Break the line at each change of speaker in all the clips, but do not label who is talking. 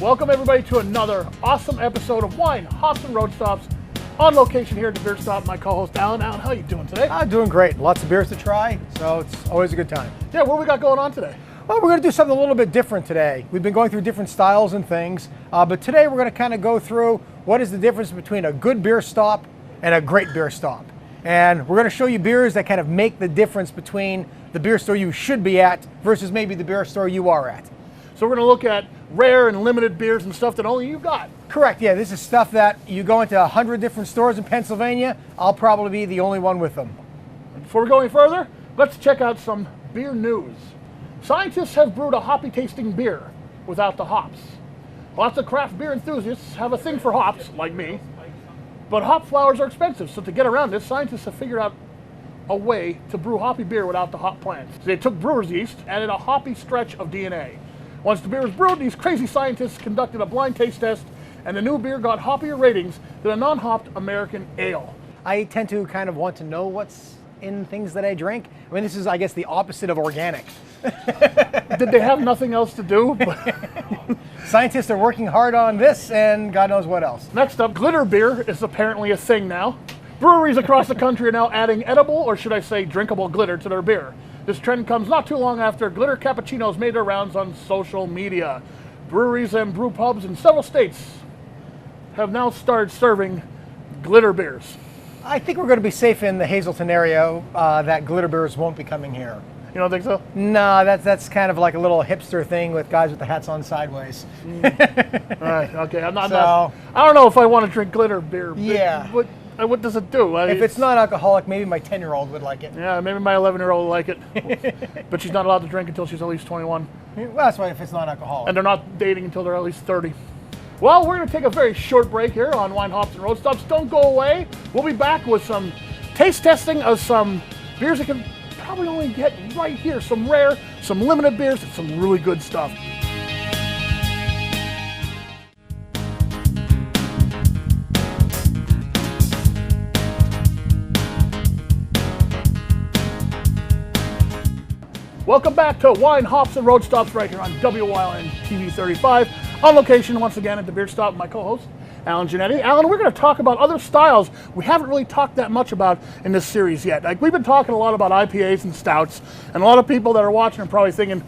Welcome everybody to another awesome episode of Wine, Hops, and Road Stops on location here at the Beer Stop. My co-host Alan. Alan, how are you doing today?
I'm doing great. Lots of beers to try, so it's always a good time.
Yeah, what we got going on today?
Well, we're going to do something a little bit different today. We've been going through different styles and things, but today we're going to kind of go through what is the difference between a good beer stop and a great beer stop. And we're going to show you beers that kind of make the difference between the beer store you should be at versus maybe the beer store you are at.
So we're going to look at rare and limited beers and stuff that only you got.
Correct, yeah. This is stuff that you go into 100 different stores in Pennsylvania, I'll probably be the only one with them.
Before we go any further, let's check out some beer news. Scientists have brewed a hoppy tasting beer without the hops. Lots of craft beer enthusiasts have a thing for hops, like me, but hop flowers are expensive, so to get around this, scientists have figured out a way to brew hoppy beer without the hop plants. So they took brewer's yeast, added a hoppy stretch of DNA. Once the beer was brewed, these crazy scientists conducted a blind taste test, and the new beer got hoppier ratings than a non-hopped American ale.
I tend to kind of want to know what's in things that I drink. I mean, this is, I guess, the opposite of organic.
Did they have nothing else to do?
Scientists are working hard on this and God knows what else.
Next up, glitter beer is apparently a thing now. Breweries across the country are now adding edible, or should I say drinkable, glitter to their beer. This trend comes not too long after glitter cappuccinos made their rounds on social media. Breweries and brew pubs in several states have now started serving glitter beers.
I think we're going to be safe in the Hazleton area that glitter beers won't be coming here.
You don't think so?
No, that's kind of like a little hipster thing with guys with the hats on sideways.
All right, okay. I don't know if I want to drink glitter beer.
Yeah.
What does it do?
If it's non-alcoholic, maybe my 10-year-old would like it.
Yeah, maybe my 11-year-old will like it. But she's not allowed to drink until she's at least 21.
Well, that's why if it's non-alcoholic.
And they're not dating until they're at least 30. Well, we're going to take a very short break here on Wine, Hops, and Road Stops. Don't go away. We'll be back with some taste testing of some beers that can probably only get right here. Some rare, some limited beers, and some really good stuff. Welcome back to Wine, Hops, and Road Stops right here on WYLN TV 35. On location once again at the Beer Stop, my co-host, Alan Giannetti. Alan, we're going to talk about other styles we haven't really talked that much about in this series yet. Like, we've been talking a lot about IPAs and stouts, and a lot of people that are watching are probably thinking,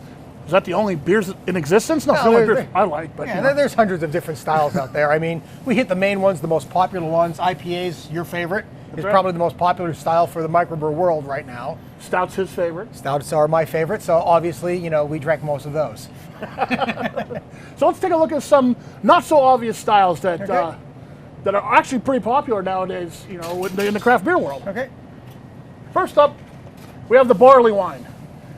is that the only beers in existence? No, it's the only beers I like. But
yeah, there's hundreds of different styles out there. I mean, we hit the main ones, the most popular ones. IPAs, your favorite, is probably the most popular style for the microbrew world right now.
Stout's his favorite.
Stouts are my favorite, so obviously, you know, we drank most of those.
So let's take a look at some not so obvious styles that that are actually pretty popular nowadays, you know, in the craft beer world.
Okay.
First up, we have the barley wine.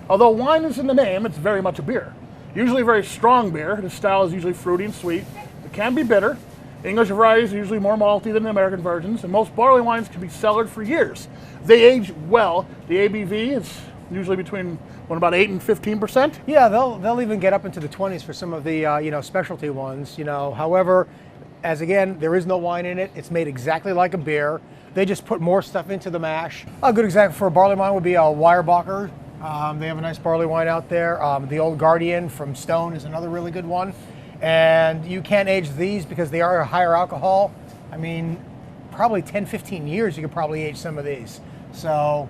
Although wine is in the name, it's very much a beer. Usually a very strong beer. The style is usually fruity and sweet. It can be bitter. English varieties are usually more malty than the American versions, and most barley wines can be cellared for years. They age well. The ABV is usually between about 8 and 15%.
Yeah, they'll even get up into the 20s for some of the specialty ones. However, as again, there is no wine in it. It's made exactly like a beer. They just put more stuff into the mash. A good example for a barley wine would be a Weyerbacher. They have a nice barley wine out there. The Old Guardian from Stone is another really good one. And you can't age these because they are higher alcohol. I mean, probably 10, 15 years you could probably age some of these. So,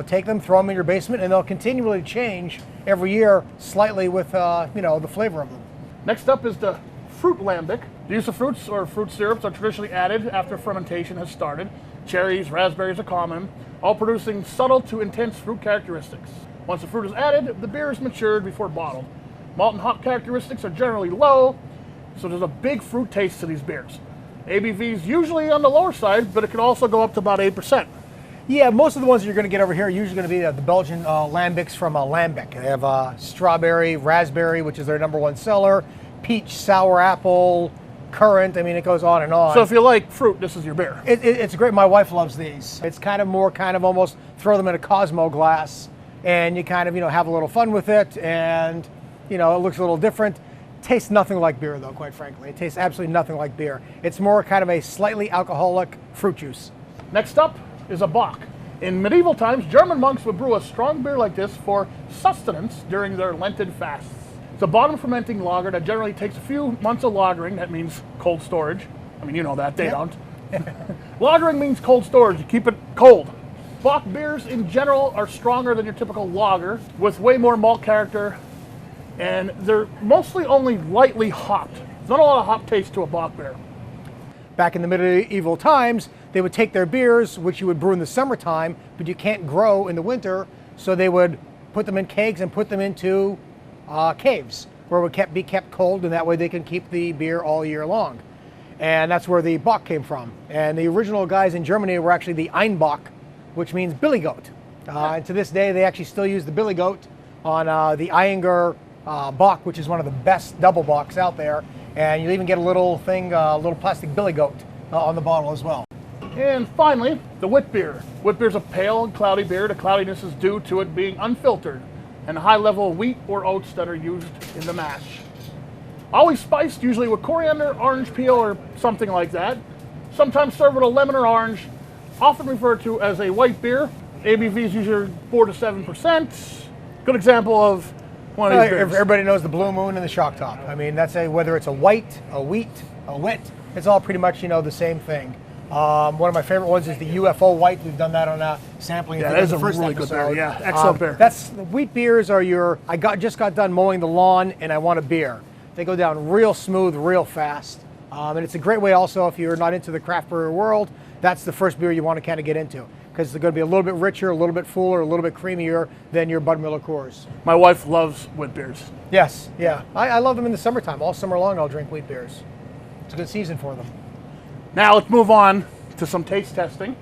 take them, throw them in your basement, and they'll continually change every year slightly with, the flavor of them.
Next up is the fruit lambic. The use of fruits or fruit syrups are traditionally added after fermentation has started. Cherries, raspberries are common, all producing subtle to intense fruit characteristics. Once the fruit is added, the beer is matured before bottled. Malt and hop characteristics are generally low, so there's a big fruit taste to these beers. ABV is usually on the lower side, but it can also go up to about 8%.
Yeah, most of the ones you're going to get over here are usually going to be the Belgian lambics from Lambic. They have strawberry, raspberry, which is their #1 seller, peach, sour apple, currant. I mean, it goes on and on.
So if you like fruit, this is your beer.
It's great. My wife loves these. It's kind of almost throw them in a Cosmo glass, and you kind of, have a little fun with it, and it looks a little different. Tastes nothing like beer, though, quite frankly. It tastes absolutely nothing like beer. It's more kind of a slightly alcoholic fruit juice.
Next up is a Bock. In medieval times, German monks would brew a strong beer like this for sustenance during their Lenten fasts. It's a bottom fermenting lager that generally takes a few months of lagering. That means cold storage. I mean, you know that, they don't. Lagering means cold storage. You keep it cold. Bock beers in general are stronger than your typical lager, with way more malt character, and they're mostly only lightly hopped. There's not a lot of hop taste to a Bock beer.
Back in the medieval times, they would take their beers, which you would brew in the summertime, but you can't grow in the winter, so they would put them in kegs and put them into caves where it would be kept cold, and that way they can keep the beer all year long. And that's where the Bock came from. And the original guys in Germany were actually the Einbock, which means billy goat. And to this day, they actually still use the billy goat on the Eyinger Bock, which is one of the best double Bocks out there. And you'll even get a little thing, a little plastic billy goat on the bottle as well.
And finally, the wit beer. Wit beer is a pale and cloudy beer. The cloudiness is due to it being unfiltered and the high level of wheat or oats that are used in the mash. Always spiced, usually with coriander, orange peel, or something like that. Sometimes served with a lemon or orange. Often referred to as a white beer. ABV is usually 4 to 7%. Good example of one of these beers.
Everybody knows the Blue Moon and the Shock Top. I mean, that's whether it's a white, a wheat, a wit, it's all pretty much, the same thing. One of my favorite ones is the UFO White. We've done that on a sampling.
Yeah, that is a really good beer. Yeah, excellent beer.
The wheat beers are just got done mowing the lawn and I want a beer. They go down real smooth, real fast. And it's a great way also, if you're not into the craft brewer world, that's the first beer you want to kind of get into, because it's going to be a little bit richer, a little bit fuller, a little bit creamier than your Bud Miller Coors.
My wife loves wheat beers.
Yes, yeah. I love them in the summertime. All summer long I'll drink wheat beers. It's a good season for them.
Now let's move on to some taste testing.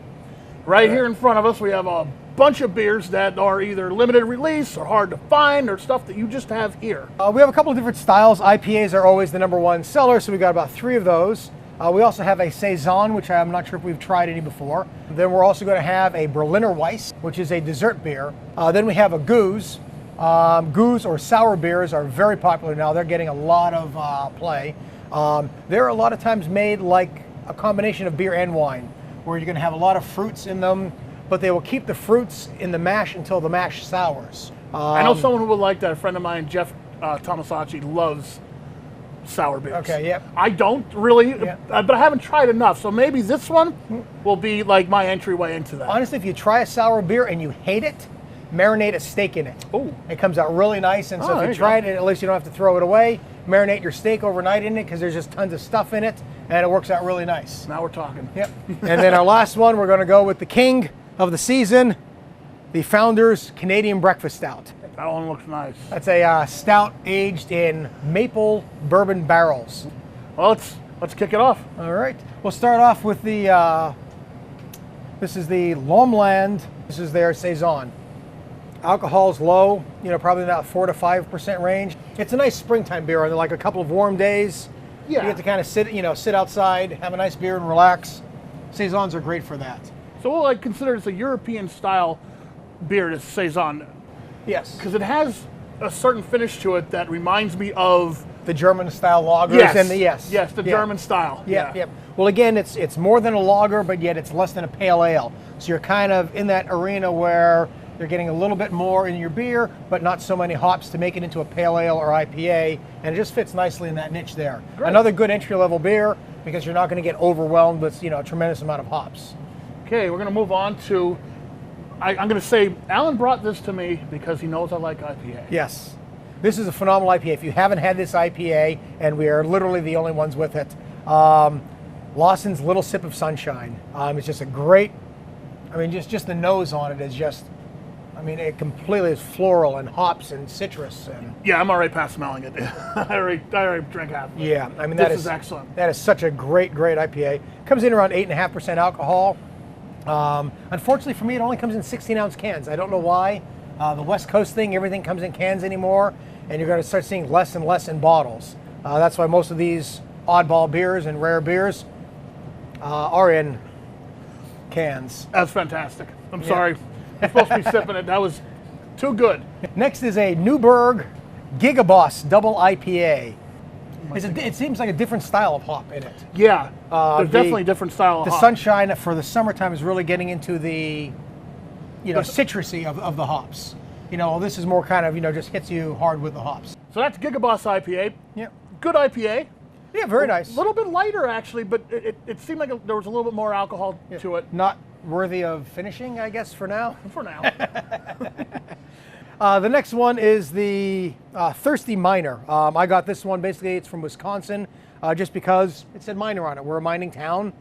Right here in front of us we have a bunch of beers that are either limited release or hard to find, or stuff that you just have here.
We have a couple of different styles. IPAs are always the #1 seller, so we've got about 3 of those. We also have a Saison, which I'm not sure if we've tried any before. Then we're also going to have a Berliner Weiss, which is a dessert beer. Then we have a Goose. Goose or sour beers are very popular now. They're getting a lot of play. They're a lot of times made like a combination of beer and wine, where you're going to have a lot of fruits in them, but they will keep the fruits in the mash until the mash sours.
I know someone who would like that. A friend of mine, Jeff Tomasacci, loves sour beers.
Okay, yep.
I don't really, but I haven't tried enough, so maybe this one will be like my entryway into that.
Honestly, if you try a sour beer and you hate it, marinate a steak in it.
Ooh.
It comes out really nice, and so if you try it, at least you don't have to throw it away. Marinate your steak overnight in it, because there's just tons of stuff in it, and it works out really nice.
Now we're talking.
Yep. And then our last one, we're going to go with the king of the season, the Founders Canadian Breakfast Stout.
That one looks nice.
That's a stout aged in maple bourbon barrels.
Well, let's kick it off.
All right. We'll start off with the, this is the Lomland. This is their Saison. Alcohol's low, probably in that 4 to 5% range. It's a nice springtime beer on like a couple of warm days.
Yeah.
You get to kind of sit outside, have a nice beer and relax. Saisons are great for that.
So we'll consider this a European style beer, this Saison.
Yes.
Because it has a certain finish to it that reminds me of
the German style lagers.
Yes.
And
the German style.
Yeah. Well, again, it's more than a lager, but yet it's less than a pale ale. So you're kind of in that arena where you're getting a little bit more in your beer, but not so many hops to make it into a pale ale or IPA, and it just fits nicely in that niche there.
Great.
Another good entry-level beer, because you're not going to get overwhelmed with a tremendous amount of hops.
Okay, we're going to move on to, I'm going to say, Alan brought this to me because he knows I like IPA.
Yes. This is a phenomenal IPA. If you haven't had this IPA, and we are literally the only ones with it, Lawson's Little Sip of Sunshine. It's just a great, just the nose on it is just, it completely is floral and hops and citrus. And
yeah, I'm already past smelling it. I already drank half of it.
Yeah,
this is excellent.
That is such a great IPA. Comes in around 8.5% alcohol. Unfortunately for me, it only comes in 16-ounce cans. I don't know why. The West Coast thing, everything comes in cans anymore, and you're going to start seeing less and less in bottles. That's why most of these oddball beers and rare beers are in cans.
That's fantastic. I'm sorry. I'm supposed to be sipping it. That was too good.
Next is a Newburgh Gigaboss Double IPA. It seems like a different style of hop in it.
Yeah, there's definitely a different style of hop.
The Sunshine for the summertime is really getting into the, citrusy of the hops. You know, this is more kind of, you know, just hits you hard with the hops.
So that's Gigaboss IPA.
Yeah.
Good IPA.
Yeah, very nice.
A little bit lighter, actually, but it seemed like there was a little bit more alcohol to it.
Not worthy of finishing, I guess, for now.
For now.
The next one is the Thirsty Miner. I got this one, basically it's from Wisconsin, just because it said miner on it. We're a mining town.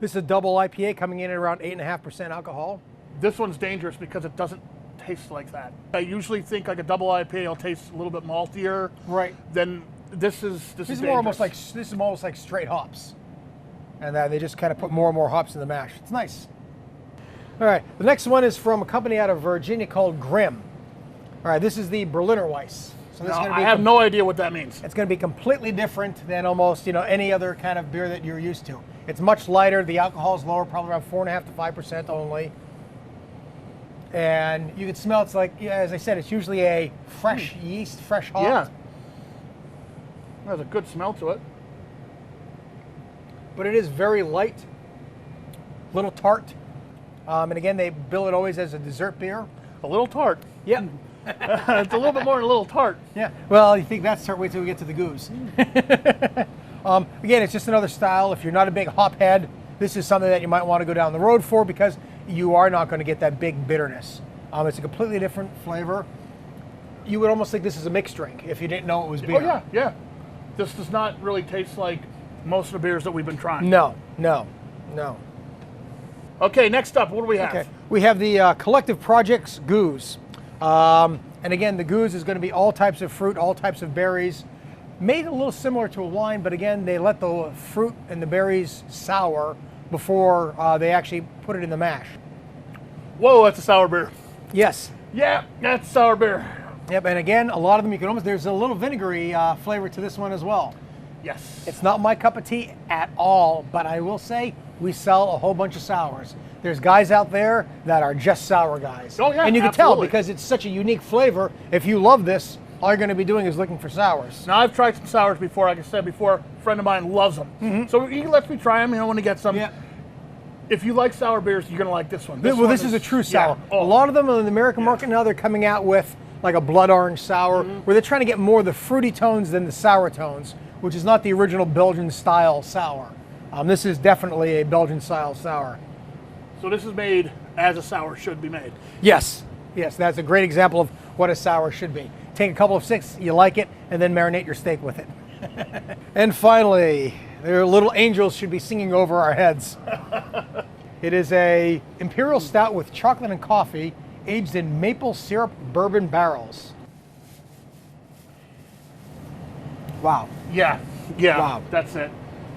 This is a double IPA coming in at around 8.5% alcohol.
This one's dangerous because it doesn't taste like that. I usually think like a double IPA will taste a little bit maltier.
Right.
Then this is
more almost like straight hops, and they just kind of put more and more hops in the mash. It's nice. All right, the next one is from a company out of Virginia called Grimm. All right, this is the Berliner Weiss. So this is going to be
I have no idea what that means.
It's going to be completely different than almost, you know, any other kind of beer that you're used to. It's much lighter. The alcohol is lower, probably around 4.5 to 5% only. And you can smell it's like, yeah, as I said, it's usually a fresh yeast, fresh hop.
Yeah. There's a good smell to it.
But it is very light, little tart. And again, they bill it always as a dessert beer.
A little tart.
Yeah.
It's a little bit more than a little tart.
Yeah. Well, you think that's tart, wait till we get to the goose. Again, it's just another style. If you're not a big hop head, this is something that you might want to go down the road for because you are not going to get that big bitterness. It's a completely different flavor. You would almost think this is a mixed drink if you didn't know it was beer.
Oh, yeah, yeah. This does not really taste like most of the beers that we've been trying.
No.
Okay, next up, what do we have?
Okay. We have the Collective Projects Goose. And again, the goose is going to be all types of fruit, all types of berries. Made a little similar to a wine, but again, they let the fruit and the berries sour before they actually put it in the mash.
Whoa, that's a sour beer.
Yes.
Yeah, that's sour beer.
Yep, and again, a lot of them you can almost, there's a little vinegary flavor to this one as well.
Yes.
It's not my cup of tea at all, but I will say we sell a whole bunch of sours. There's guys out there that are just sour guys.
Oh, yeah,
and you can
absolutely.
tell because it's such a unique flavor. If you love this, all you're going to be doing is looking for sours.
Now, I've tried some sours before. Like I said before, a friend of mine loves them. Mm-hmm. So he lets me try them, you know, when he gets some.
Yeah.
If you like sour beers, you're going to like this one.
This is a true sour.
Yeah. Oh.
A lot of them in the American market now, they're coming out with like a blood orange sour, where they're trying to get more of the fruity tones than the sour tones, which is not the original Belgian style sour. This is definitely a Belgian style sour.
So this is made as a sour should be made.
Yes, that's a great example of what a sour should be. Take a couple of sips, you like it, and then marinate your steak with it. And finally, their little angels should be singing over our heads. It is a imperial stout with chocolate and coffee, aged in maple syrup bourbon barrels. Wow.
Yeah.
Wow.
That's it.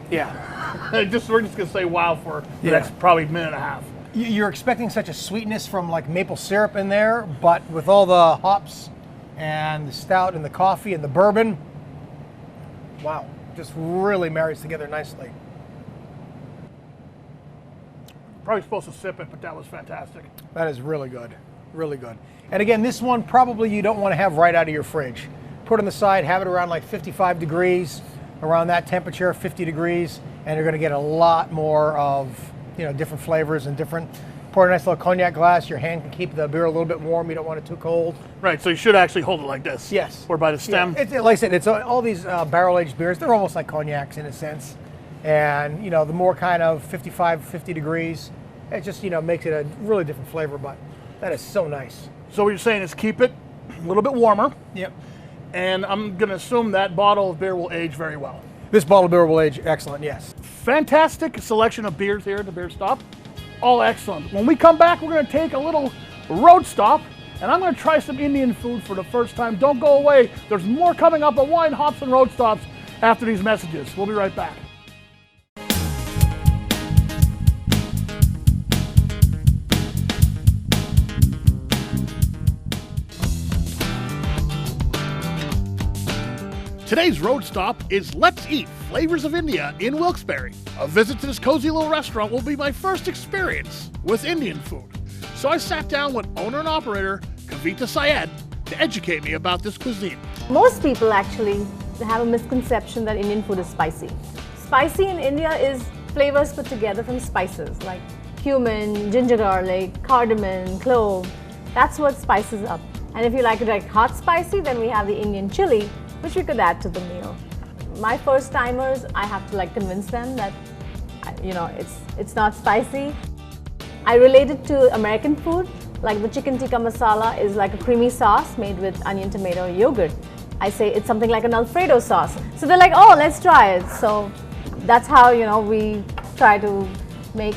Yeah.
We're just going to say wow for the next probably minute and a half.
You're expecting such a sweetness from like maple syrup in there, but with all the hops and the stout and the coffee and the bourbon, wow, just really marries together nicely.
Probably supposed to sip it, but that was fantastic.
That is really good, really good. And again, this one probably you don't want to have right out of your fridge. Put it on the side, have it around like 55 degrees, around that temperature, 50 degrees, and you're going to get a lot more of, you know, different flavors and different. Pour a nice little cognac glass. Your hand can keep the beer a little bit warm. You don't want it too cold.
Right, so you should actually hold it like this.
Yes.
Or by the stem.
Yeah. Like I said, it's all these barrel-aged beers. They're almost like cognacs in a sense. And, you know, the more kind of 55, 50 degrees, it just, you know, makes it a really different flavor. But that is so nice.
So what you're saying is keep it a little bit warmer.
Yep.
And I'm going to assume that bottle of beer will age very well.
This bottle of beer will age excellent, yes.
Fantastic selection of beers here at the Beer Stop. All excellent. When we come back, we're going to take a little road stop, and I'm going to try some Indian food for the first time. Don't go away. There's more coming up on Wine, Hops, and Road Stops after these messages. We'll be right back. Today's road stop is Let's Eat Flavors of India in Wilkes-Barre. A visit to this cozy little restaurant will be my first experience with Indian food. So I sat down with owner and operator Kavita Syed to educate me about this cuisine.
Most people actually have a misconception that Indian food is spicy. Spicy in India is flavors put together from spices like cumin, ginger garlic, cardamom, clove. That's what spices up. And if you like it like hot spicy, then we have the Indian chili, which we could add to the meal. My first timers, I have to like convince them that, you know, it's not spicy. I relate it to American food, like the chicken tikka masala is like a creamy sauce made with onion, tomato, yogurt. I say it's something like an Alfredo sauce. So they're like, oh, let's try it. So that's how, you know, we try to make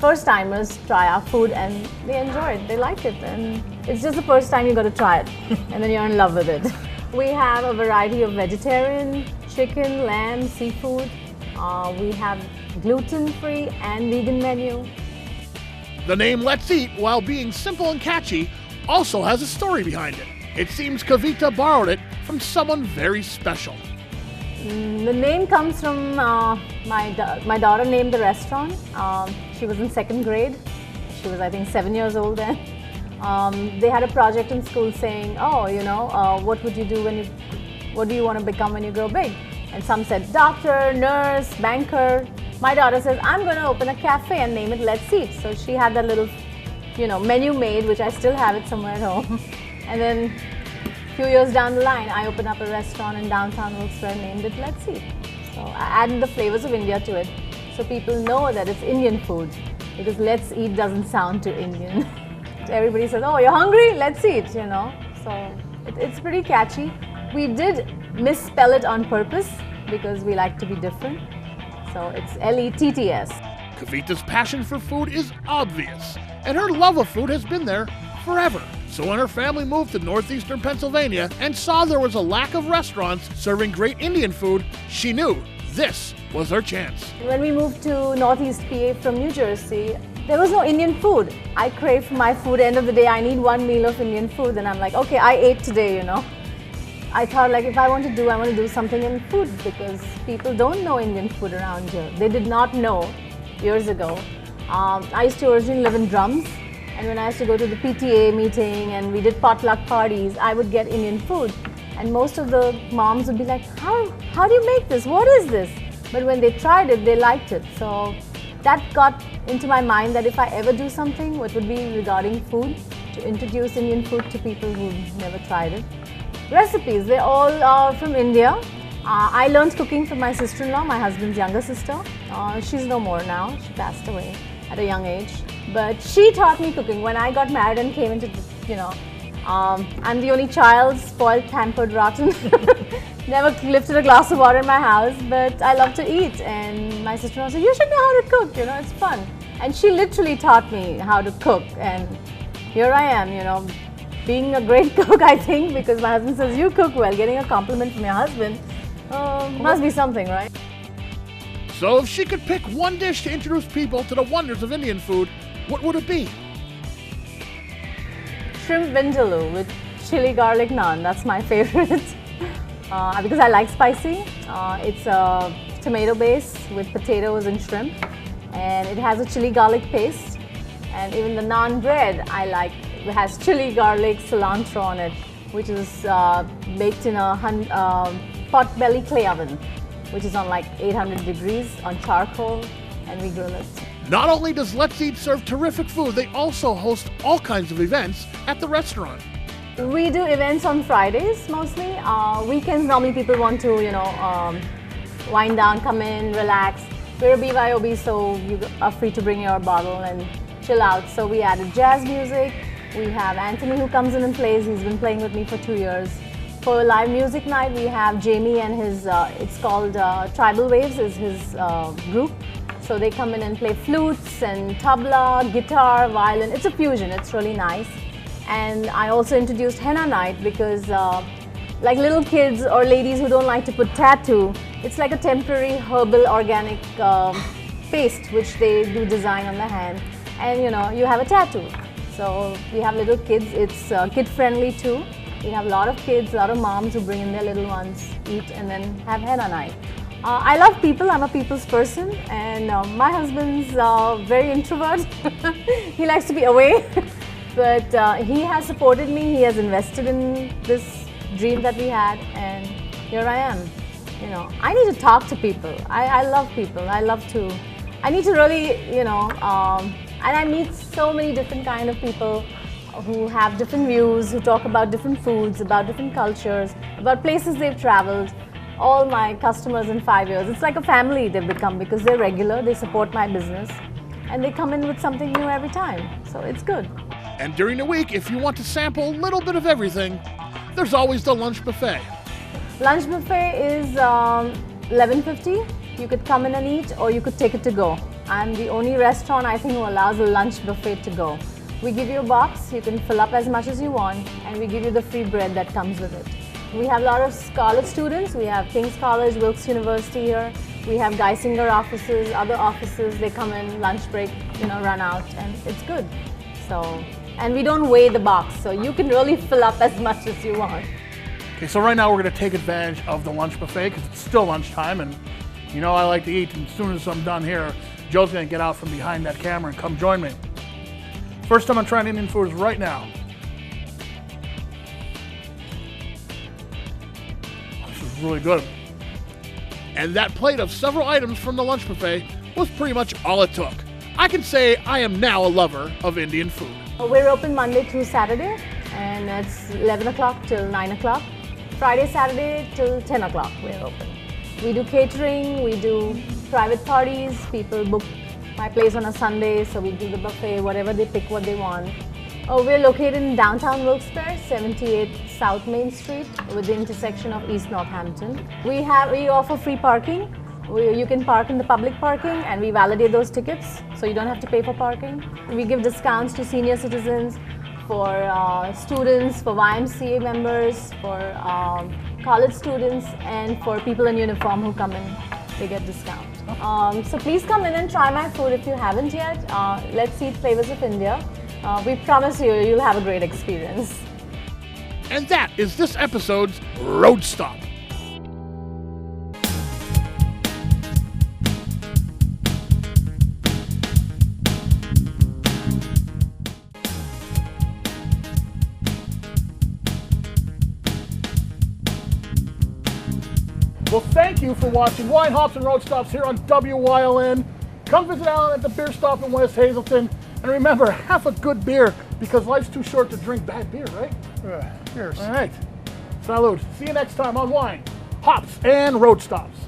first timers try our food, and they enjoy it, they like it, and it's just the first time you got to try it and then you're in love with it. We have a variety of vegetarian, chicken, lamb, seafood. We have gluten-free and vegan menu.
The name Let's Eat, while being simple and catchy, also has a story behind it. It seems Kavita borrowed it from someone very special.
The name comes from my daughter named the restaurant. She was in 2nd grade. She was, I think, 7 years old then. They had a project in school saying, oh, you know, what would you do what do you want to become when you grow big? And some said doctor, nurse, banker. My daughter says, I'm going to open a cafe and name it Let's Eat. So she had that little, you know, menu made, which I still have it somewhere at home. And then a few years down the line, I opened up a restaurant in downtown Wilkes-Barre and named it Let's Eat. So I added the flavors of India to it, so people know that it's Indian food, because Let's Eat doesn't sound too Indian. Everybody says, oh, you're hungry? Let's eat, you know. So it's pretty catchy. We did misspell it on purpose because we like to be different. So it's Letts.
Kavita's passion for food is obvious, and her love of food has been there forever. So when her family moved to northeastern Pennsylvania and saw there was a lack of restaurants serving great Indian food, she knew this was her chance.
When we moved to northeast PA from New Jersey, there was no Indian food. I crave for my food. End of the day, I need one meal of Indian food, and I'm like, okay, I ate today, you know. I thought, like, if I want to do something in food, because people don't know Indian food around here. They did not know years ago. I used to originally live in Drums, and when I used to go to the PTA meeting and we did potluck parties, I would get Indian food. And most of the moms would be like, how do you make this? What is this? But when they tried it, they liked it. So that got into my mind that if I ever do something, what would be regarding food, to introduce Indian food to people who never tried it. Recipes, they all are from India. I learned cooking from my sister-in-law, my husband's younger sister. She's no more now, she passed away at a young age. But she taught me cooking. When I got married and came into, you know, I'm the only child, spoiled, pampered, rotten. Never lifted a glass of water in my house, but I love to eat. And my sister-in-law said, you should know how to cook, you know, it's fun. And she literally taught me how to cook. And here I am, you know, being a great cook, I think, because my husband says, you cook well. Getting a compliment from your husband must be something, right?
So if she could pick one dish to introduce people to the wonders of Indian food, what would it be?
Shrimp vindaloo with chili garlic naan. That's my favorite because I like spicy. It's a tomato base with potatoes and shrimp, and it has a chili garlic paste. And even the naan bread I like. It has chili, garlic, cilantro on it, which is baked in a pot-belly clay oven, which is on like 800 degrees on charcoal, and we grill it.
Not only does Let's Eat serve terrific food, they also host all kinds of events at the restaurant.
We do events on Fridays mostly. Weekends, normally people want to, you know, wind down, come in, relax. We're a BYOB, so you are free to bring your bottle and chill out. So we added jazz music. We have Anthony who comes in and plays. He's been playing with me for 2 years. For live music night, we have Jamie and his, it's called Tribal Waves is his group. So they come in and play flutes and tabla, guitar, violin. It's a fusion, it's really nice. And I also introduced henna night because like little kids or ladies who don't like to put tattoo, it's like a temporary herbal organic paste which they do design on the hand. And you know, you have a tattoo. So we have little kids, it's kid friendly too. We have a lot of kids, a lot of moms who bring in their little ones, eat and then have henna night. I love people, I'm a people's person, and my husband's very introvert. He likes to be away, but he has supported me, he has invested in this dream that we had, and here I am. You know, I need to talk to people. I love people, I need to really, you know, and I meet so many different kind of people who have different views, who talk about different foods, about different cultures, about places they've traveled. All my customers in 5 years, it's like a family they've become because they're regular, they support my business, and they come in with something new every time. So it's good.
And during the week, if you want to sample a little bit of everything, there's always the lunch buffet.
Lunch buffet is $11.50. You could come in and eat, or you could take it to go. I'm the only restaurant I think who allows a lunch buffet to go. We give you a box, you can fill up as much as you want, and we give you the free bread that comes with it. We have a lot of college students. We have King's College, Wilkes University here. We have Geisinger offices, other offices. They come in, lunch break, run out, and it's good. So, and we don't weigh the box, so you can really fill up as much as you want.
Okay, so right now we're going to take advantage of the lunch buffet because it's still lunchtime, and I like to eat. And as soon as I'm done here, Joe's going to get out from behind that camera and come join me. First time I'm trying Indian food is right now. This is really good. And that plate of several items from the lunch buffet was pretty much all it took. I can say I am now a lover of Indian food.
We're open Monday through Saturday, and it's 11 o'clock till 9 o'clock. Friday, Saturday till 10 o'clock we're open. We do catering, we do private parties, people book my place on a Sunday, so we do the buffet, whatever they pick what they want. We're located in downtown Wilkes-Barre, 78 South Main Street, with the intersection of East Northampton. We offer free parking. You can park in the public parking, and we validate those tickets, so you don't have to pay for parking. We give discounts to senior citizens, for students, for YMCA members, for college students, and for people in uniform who come in, they get discounts. So please come in and try my food if you haven't yet. Let's eat flavors of India. We promise you'll have a great experience.
And that is this episode's Road Stop. Well, thank you for watching Wine, Hops, and Road Stops here on WYLN. Come visit Alan at the beer stop in West Hazelton. And remember, have a good beer, because life's too short to drink bad beer, right?
Cheers.
All right. Salud. See you next time on Wine, Hops, and Road Stops.